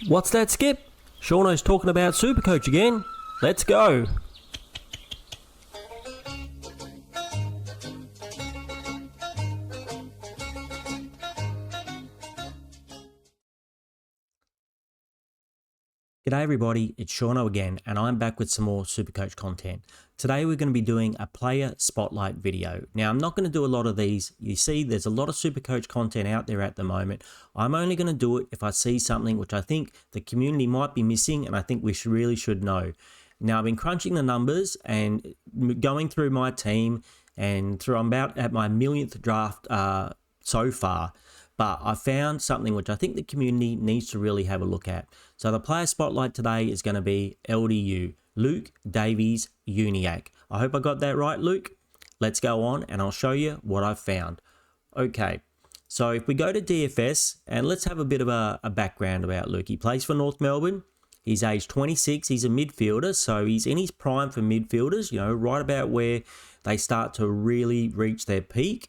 What's that, Skip? Shauno's talking about Supercoach again. Let's go. G'day everybody, it's Shauno again, and I'm back with some more Supercoach content. Today we're going to be doing a player spotlight video. Now I'm not going to do a lot of these. You see there's a lot of Supercoach content out there at the moment. I'm only going to do it if I see something which I think the community might be missing and I think we really should know. Now I've been crunching the numbers and going through my team and I'm about at my millionth draft so far. But I found something which I think the community needs to really have a look at. So the player spotlight today is going to be LDU, Luke Davies-Uniacke. I hope I got that right, Luke. Let's go on and I'll show you what I've found. Okay, so if we go to DFS and let's have a bit of a background about Luke. He plays for North Melbourne. He's age 26. He's a midfielder, so he's in his prime for midfielders, you know, right about where they start to really reach their peak.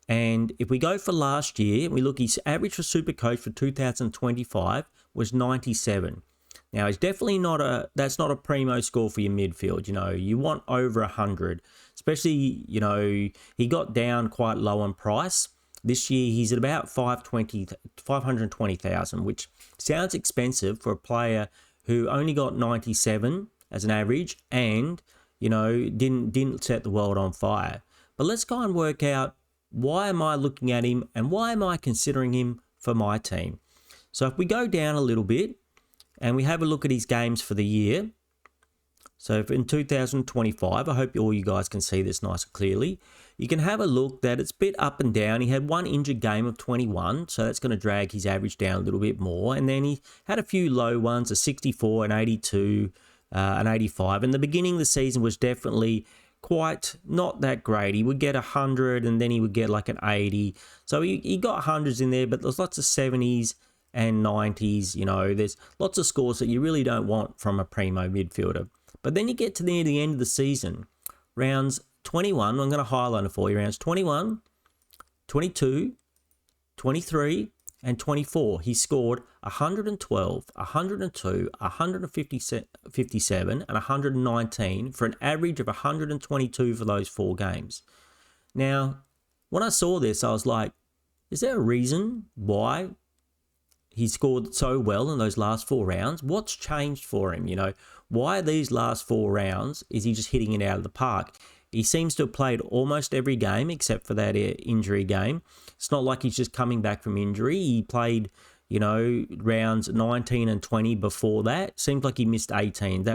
And if we go for last year, we look, his average for Supercoach for 2025 was 97. Now, it's definitely that's not a primo score for your midfield. You know, you want over 100, especially, you know, he got down quite low on price. This year, he's at about 520,000, which sounds expensive for a player who only got 97 as an average and, you know, didn't set the world on fire. But let's go and work out, why am I looking at him and why am I considering him for my team? So if we go down a little bit and we have a look at his games for the year. So if in 2025, I hope all you guys can see this nice and clearly. You can have a look that it's a bit up and down. He had one injured game of 21, so that's going to drag his average down a little bit more. And then he had a few low ones, a 64, an 82, an 85. And the beginning of the season was definitely quite not that great. He would get 100 and then he would get like an 80. So he got hundreds in there, but there's lots of 70s and 90s. You know, there's lots of scores that you really don't want from a primo midfielder. But then you get to the end of the season, rounds 21, I'm going to highlight it for you, rounds 21, 22, 23, and 24. He scored 112, 102, 157, and 119 for an average of 122 for those 4 games. Now, when I saw this, I was like, is there a reason why he scored so well in those last 4 rounds? What's changed for him? You know, why these last 4 rounds is he just hitting it out of the park? He seems to have played almost every game except for that injury game. It's not like he's just coming back from injury. He played, you know, rounds 19 and 20 before that. Seems like he missed 18.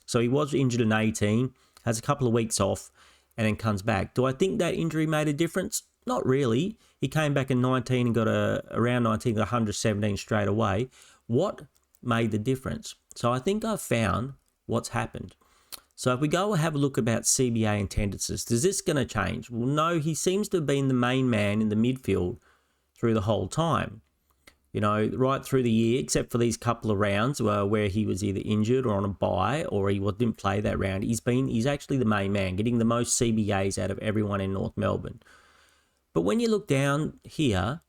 So he was injured in 18, has a couple of weeks off, and then comes back. Do I think that injury made a difference? Not really. He came back in 19 and got around 19, got 117 straight away. What made the difference? So I think I've found what's happened. So if we go and have a look about CBA attendances, is this going to change? Well, no, he seems to have been the main man in the midfield through the whole time. You know, right through the year, except for these couple of rounds where he was either injured or on a bye or he didn't play that round. He's actually the main man, getting the most CBAs out of everyone in North Melbourne. But when you look down here,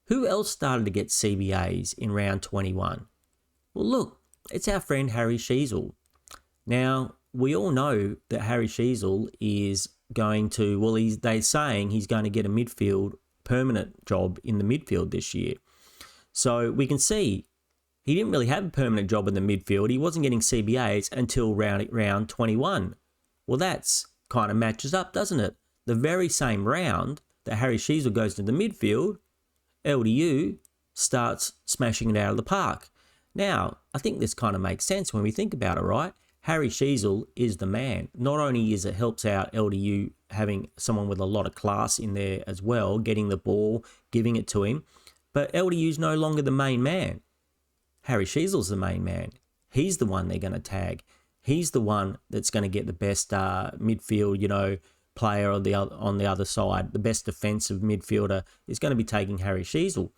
who else started to get CBAs in round 21? Well, look, it's our friend Harry Sheezel. Now, we all know that Harry Sheezel is going to, well, they're saying he's going to get a permanent job in the midfield this year. So we can see he didn't really have a permanent job in the midfield. He wasn't getting CBAs until round 21. Well, that's kind of matches up, doesn't it? The very same round that Harry Sheezel goes into the midfield, LDU starts smashing it out of the park. Now, I think this kind of makes sense when we think about it, right? Harry Sheezel is the man. Not only is it helps out LDU having someone with a lot of class in there as well, getting the ball, giving it to him, but LDU's no longer the main man. Harry Sheezel's the main man. He's the one they're going to tag. He's the one that's going to get the best midfield, you know, player on the other side. The best defensive midfielder is going to be taking Harry Sheezel.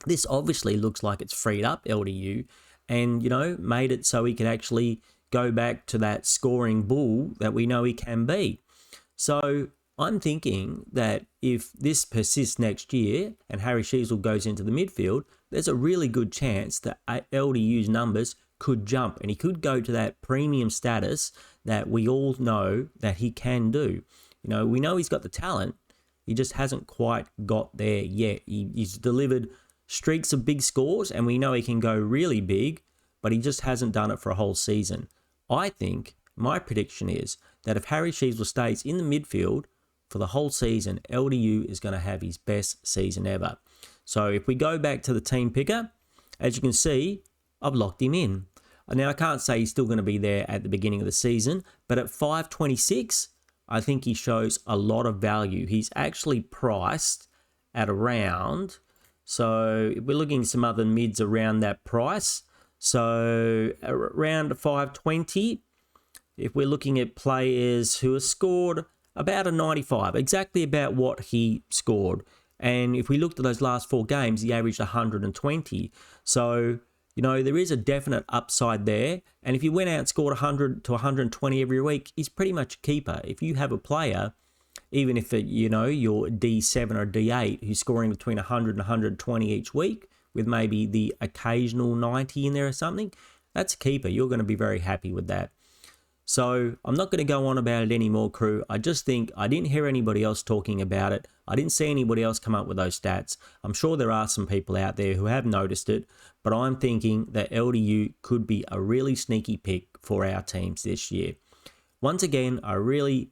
This obviously looks like it's freed up LDU and, you know, made it so he can actually go back to that scoring bull that we know he can be. So I'm thinking that if this persists next year and Harry Sheezel goes into the midfield, there's a really good chance that LDU's numbers could jump and he could go to that premium status that we all know that he can do. You know, we know he's got the talent. He just hasn't quite got there yet. He's delivered streaks of big scores and we know he can go really big, but he just hasn't done it for a whole season. I think my prediction is that if Harry Sheezel stays in the midfield for the whole season, LDU is going to have his best season ever. So if we go back to the team picker, as you can see, I've locked him in. Now, I can't say he's still going to be there at the beginning of the season, but at 526, I think he shows a lot of value. He's actually priced at around, so if we're looking at some other mids around that price, so around 520, if we're looking at players who have scored about a 95, exactly about what he scored. And if we looked at those last 4 games, he averaged 120. So, you know, there is a definite upside there. And if he went out and scored 100 to 120 every week, he's pretty much a keeper. If you have a player, even if, you know, you're D7 or D8, who's scoring between 100 and 120 each week, with maybe the occasional 90 in there or something, that's a keeper. You're going to be very happy with that. So I'm not going to go on about it anymore, crew. I just think I didn't hear anybody else talking about it. I didn't see anybody else come up with those stats. I'm sure there are some people out there who have noticed it, but I'm thinking that LDU could be a really sneaky pick for our teams this year. Once again, I really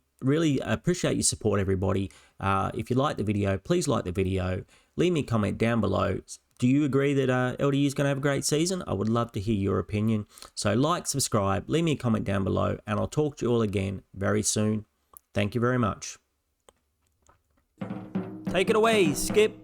appreciate your support, everybody. If you like the video, please like the video. Leave me a comment down below. Do you agree that LDU is going to have a great season? I would love to hear your opinion. So like, subscribe, leave me a comment down below, and I'll talk to you all again very soon. Thank you very much. Take it away, Skip.